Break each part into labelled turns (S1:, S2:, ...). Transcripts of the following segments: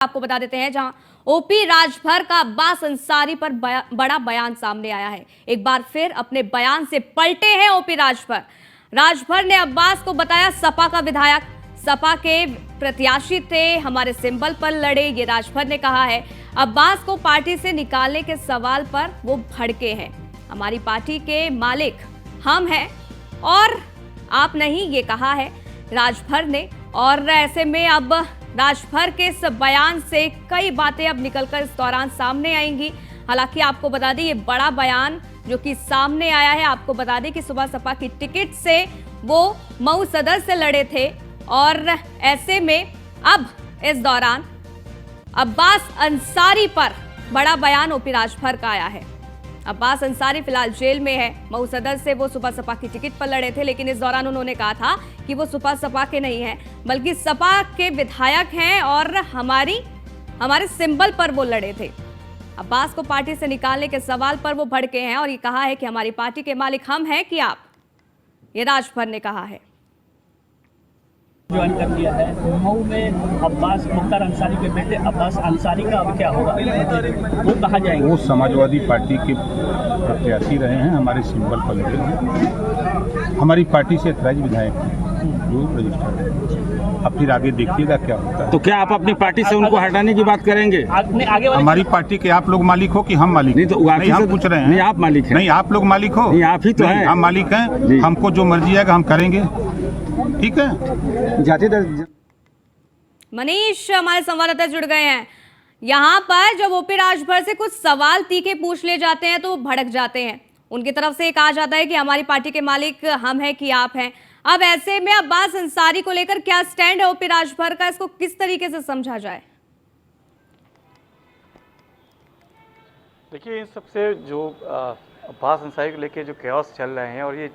S1: आपको बता देते हैं, जहां ओपी राजभर का अब्बास अंसारी पर बड़ा बयान सामने आया है। एक बार फिर अपने बयान से पलटे हैं ओपी राजभर। राजभर ने अब्बास को बताया सपा का विधायक, सपा के प्रत्याशी थे, हमारे सिंबल पर लड़े, ये राजभर ने कहा है। अब्बास को पार्टी से निकालने के सवाल पर वो भड़के हैं। हमारी पार्टी के मालिक हम हैं और आप नहीं, ये कहा है राजभर ने। और ऐसे में अब राजभर के इस बयान से कई बातें अब निकलकर इस दौरान सामने आएंगी। हालांकि आपको बता दें, ये बड़ा बयान जो कि सामने आया है, आपको बता दें कि सुबह सपा की टिकट से वो मऊ सदर से लड़े थे और ऐसे में अब इस दौरान अब्बास अंसारी पर बड़ा बयान ओपी राजभर का आया है। अब्बास अंसारी फिलहाल जेल में है। मऊ सदर से वो सुपा सपा की टिकट पर लड़े थे, लेकिन इस दौरान उन्होंने कहा था कि वो सुपा सपा के नहीं हैं, बल्कि सपा के विधायक हैं और हमारे सिंबल पर वो लड़े थे। अब्बास को पार्टी से निकालने के सवाल पर वो भड़के हैं और ये कहा है कि हमारी पार्टी के मालिक हम हैं कि आप, ये राजभर ने कहा है।
S2: ज्वाइन कर लिया है मऊ में अब्बास मुख्तार अंसारी के बेटे अब्बास अंसारी का अब क्या होगा, वो कहा जाएगा?
S3: वो समाजवादी पार्टी के प्रत्याशी रहे हैं, हमारे सिंबल पर लगे हैं, हमारी पार्टी से ऐतराज विधायक हैं जो रजिस्टर्ड है। अब फिर आगे देखिएगा क्या होता है।
S4: तो क्या आप अपनी पार्टी से उनको हटाने की बात करेंगे?
S2: आगे
S3: हमारी पार्टी के आप लोग मालिक हो कि हम मालिक?
S4: नहीं, तो
S3: नहीं, हम पूछ रहे हैं।
S4: नहीं, आप मालिक हैं।
S3: नहीं, आप लोग मालिक हो?
S4: नहीं, आप ही तो हैं।
S3: हम मालिक हैं, हमको जो मर्जी आएगा हम करेंगे, ठीक है।
S4: जाति
S1: मनीष हमारे संवाददाता जुड़ गए हैं। यहाँ पर जब ओपी राजभर से कुछ सवाल तीखे पूछ ले जाते हैं तो वो भड़क जाते हैं। उनकी तरफ से कहा जाता है कि हमारी पार्टी के मालिक हम हैं कि आप हैं। अब ऐसे में अब्बास अंसारी को लेकर क्या स्टैंड है ओपी राजभर का, इसको किस तरीके से समझा जाए?
S5: देखिए, इन सबसे जो अब्बास अंसारी को लेके जो कैओस चल रहे हैं, और ये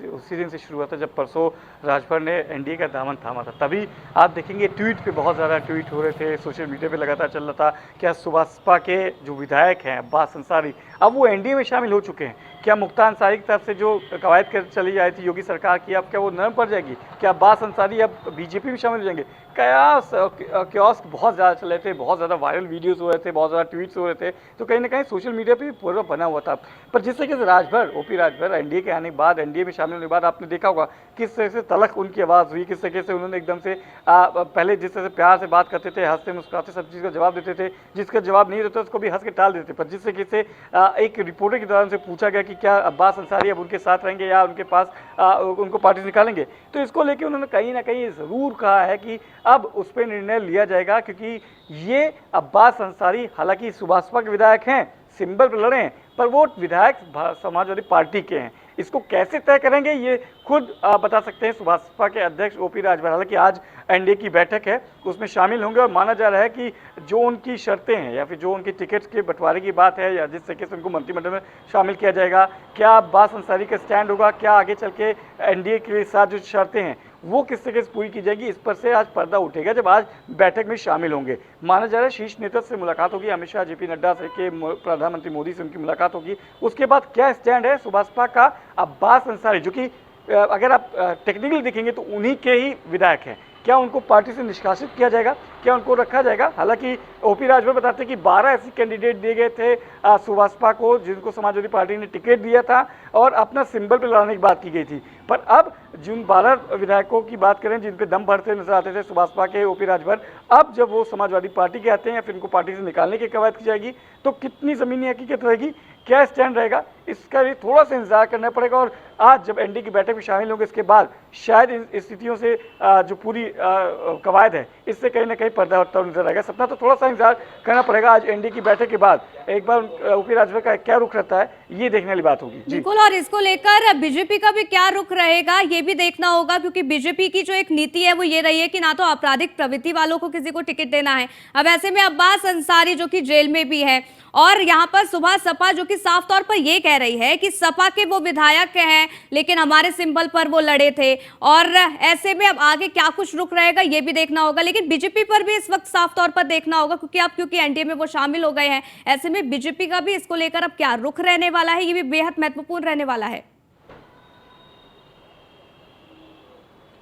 S5: उसी दिन से शुरू हुआ था जब परसों राजभर ने एनडीए का दामन थामा था। तभी आप देखेंगे ट्वीट पे बहुत ज़्यादा ट्वीट हो रहे थे, सोशल मीडिया पे लगातार चल रहा था क्या सुबह के जो विधायक हैं अब्बास अंसारी अब वो एनडीए में शामिल हो चुके हैं। क्या मुख्तार अंसारी की तरफ से जो कवायद कर चली आई थी योगी सरकार की, अब क्या वो नरम पड़ जाएगी? क्या अब्बास अंसारी अब बीजेपी में शामिल हो जाएंगे? कैओस बहुत ज़्यादा चल रहे थे, बहुत ज़्यादा वायरल वीडियोस हो रहे थे, बहुत ज़्यादा ट्वीट्स हो रहे थे, तो कहीं ना कहीं सोशल मीडिया पे पूरा बना हुआ था। पर जिस तरीके से ओपी राजभर एनडीए के आने के बाद, एनडीए में शामिल होने के बाद आपने देखा होगा किस तरह से तलख उनकी आवाज़ हुई, किस तरीके से उन्होंने एकदम से पहले जिस तरह से प्यार से बात करते थे, हंसते मुस्कुराते सब चीज़ का जवाब देते थे, जिसका जवाब नहीं देता उसको भी हंस के टाल देते। पर जिस तरीके से एक रिपोर्टर के दौरान से पूछा गया कि क्या अब्बास अंसारी अब उनके साथ रहेंगे या उनके पास उनको पार्टी से निकालेंगे, तो इसको लेकर उन्होंने कहीं ना कहीं ज़रूर कहा है कि अब उस पर निर्णय लिया जाएगा, क्योंकि ये अब्बास अंसारी हालांकि सुभाषपा के विधायक हैं, सिंबल पर लड़े हैं, पर वो विधायक समाजवादी पार्टी के हैं। इसको कैसे तय करेंगे ये खुद बता सकते हैं सुभाषपा के अध्यक्ष ओपी राजभर। हालांकि आज एनडीए की बैठक है, उसमें शामिल होंगे और माना जा रहा है कि जो उनकी शर्तें हैं या फिर जो उनकी टिकट के बंटवारे की बात है या जिस तरीके से उनको मंत्रिमंडल में शामिल किया जाएगा, क्या अब्बास अंसारी का स्टैंड होगा, क्या आगे चल के एनडीए के साथ जो शर्तें हैं वो किस तरीके से पूरी की जाएगी, इस पर से आज पर्दा उठेगा जब आज बैठक में शामिल होंगे। माना जा रहा है शीर्ष नेतृत्व से मुलाकात होगी, अमित शाह, जेपी नड्डा से के प्रधानमंत्री मोदी से उनकी मुलाकात होगी। उसके बाद क्या स्टैंड है सुभाषपा का, अब्बास अंसारी जो कि अगर आप टेक्निकली देखेंगे तो उन्हीं के ही विधायक हैं, क्या उनको पार्टी से निष्कासित किया जाएगा, क्या उनको रखा जाएगा? हालांकि ओपी राजभर बताते हैं कि 12 ऐसे कैंडिडेट दिए गए थे सुभाषपा को जिनको समाजवादी पार्टी ने टिकट दिया था और अपना सिंबल पर लड़ाने की बात की गई थी। पर अब जिन 12 विधायकों की बात करें जिन पे दम भरते नजर आते थे सुभाषपा के ओपी राजभर, अब जब वो समाजवादी पार्टी के आते हैं या फिर उनको पार्टी से निकालने की कवायद की जाएगी, तो कितनी ज़मीनी हकीकत रहेगी, क्या स्टैंड रहेगा, इसका भी थोड़ा सा इंतजार करना पड़ेगा। और आज जब एनडीए की बैठक में शामिल होंगे इसके बाद शायद इन स्थितियों से जो पूरी कवायद है इससे कहीं ना कहीं पर्दा उठता नजर आएगा। सपना तो थोड़ा सा इंतजार करना पड़ेगा। आज एनडीए की बैठक के बाद एक बार ओपी राजभर का क्या रुख रहता है ये देखने वाली बात होगी।
S1: बिल्कुल, और इसको लेकर बीजेपी का भी क्या रुख रहेगा ये भी देखना होगा, क्योंकि बीजेपी की जो एक नीति है वो ये रही है कि ना तो आपराधिक प्रवृत्ति वालों को किसी को टिकट देना है। अब ऐसे में अब्बास अंसारी जो कि जेल में भी है और यहाँ पर सुबह सपा जो कि साफ तौर पर ये कह रही है कि सपा के वो विधायक हैं लेकिन हमारे सिंबल पर वो लड़े थे, और ऐसे में अब आगे क्या कुछ रुख रहेगा ये भी देखना होगा। लेकिन बीजेपी पर भी इस वक्त साफ तौर पर देखना होगा क्योंकि एनडीए में वो शामिल हो गए हैं। ऐसे में बीजेपी का भी इसको लेकर अब क्या रुख रहने वाला है ये भी बेहद महत्वपूर्ण रहने वाला है।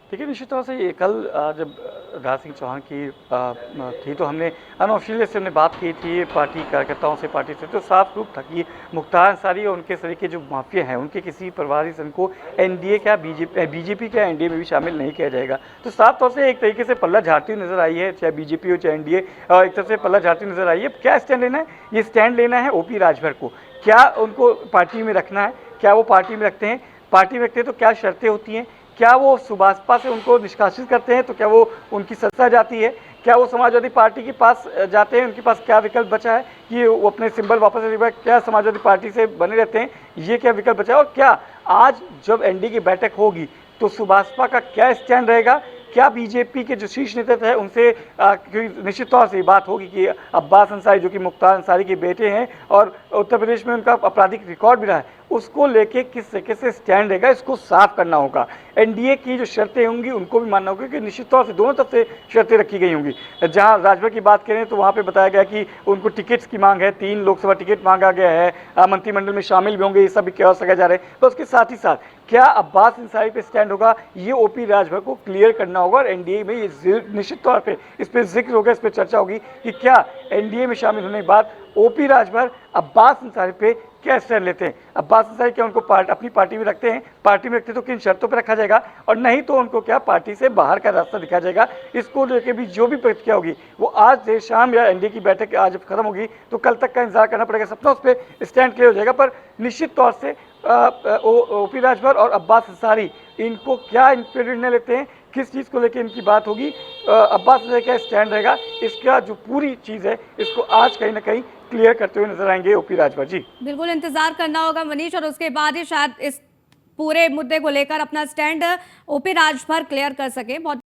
S5: देखिए, निश्चित तौर से ये कल जब राज सिंह चौहान की थी, तो हमने अनऑफिशियली से हमने बात की थी पार्टी कार्यकर्ताओं से, पार्टी से, तो साफ प्रूफ था कि मुख्तार अंसारी और उनके सभी के जो माफिया हैं उनके किसी परिवारी संघ को एनडीए क्या बीजेपी क्या एनडीए में भी शामिल नहीं किया जाएगा। तो साफ तौर से एक तरीके से पल्ला झाड़ती हुई नजर आई है, चाहे बीजेपी हो चाहे एनडीए, एक तरफ से पल्ला झाड़ती हुई नजर आई है। क्या स्टैंड लेना है? ये स्टैंड लेना है ओपी राजभर को, क्या उनको पार्टी में रखना है, क्या वो पार्टी में रखते हैं, पार्टी में रखते हैं तो क्या शर्तें होती हैं, क्या वो सुभाषपा से उनको निष्कासित करते हैं तो क्या वो उनकी सत्ता जाती है, क्या वो समाजवादी पार्टी के पास जाते हैं, उनके पास क्या विकल्प बचा है कि वो अपने सिंबल वापस ले, क्या समाजवादी पार्टी से बने रहते हैं, ये क्या विकल्प बचा है। और क्या आज जब एनडीए की बैठक होगी तो सुभाषपा का क्या स्टैंड रहेगा, क्या बीजेपी के जो शीर्ष नेतृत्व है उनसे निश्चित तौर से ये बात होगी कि अब्बास अंसारी जो कि मुख्तार अंसारी के बेटे हैं और उत्तर प्रदेश में उनका आपराधिक रिकॉर्ड भी रहा है, उसको लेके किस तरीके से स्टैंड रहेगा, इसको साफ करना होगा। एनडीए की जो शर्तें होंगी उनको भी मानना होगा कि निश्चित तौर से दोनों तरफ से शर्तें रखी गई होंगी। जहां राजभर की बात करें तो वहां पे बताया गया कि उनको टिकट्स की मांग है, 3 लोकसभा टिकट मांगा गया है, मंत्रिमंडल में शामिल भी होंगे, ये सब भी क्या लगा जा रहे हैं। तो उसके साथ ही साथ क्या अब्बास अंसारी पे स्टैंड होगा, ये ओपी राजभर को क्लियर करना होगा। और एनडीए में ये निश्चित तौर पर इस पर जिक्र होगा, इस पर चर्चा होगी कि क्या एनडीए में शामिल होने के बाद ओपी राजभर अब्बास अंसारी पे क्या स्टैंड लेते हैं। अब्बास अंसारी क्या उनको अपनी पार्टी में रखते हैं, पार्टी में रखते तो किन शर्तों पर रखा जाएगा, और नहीं तो उनको क्या पार्टी से बाहर का रास्ता दिखाया जाएगा। इसको लेकर भी जो भी प्रतिक्रिया होगी वो आज देर शाम या एनडीए की बैठक आज जब खत्म होगी तो कल तक का इंतजार करना पड़ेगा। सबका उस पर स्टैंड क्लियर हो जाएगा। पर निश्चित तौर से ओपी राजभर और अब्बास अंसारी इनको क्या इन पे निर्णय लेते हैं, किस चीज़ को लेकर इनकी बात होगी, अब्बास अंसारी क्या स्टैंड रहेगा, इसका जो पूरी चीज़ है इसको आज कहीं ना कहीं क्लियर करते हुए नजर आएंगे ओपी राजभर जी।
S1: बिल्कुल इंतजार करना होगा मनीष, और उसके बाद ही शायद इस पूरे मुद्दे को लेकर अपना स्टैंड ओपी राजभर क्लियर कर सके। बहुत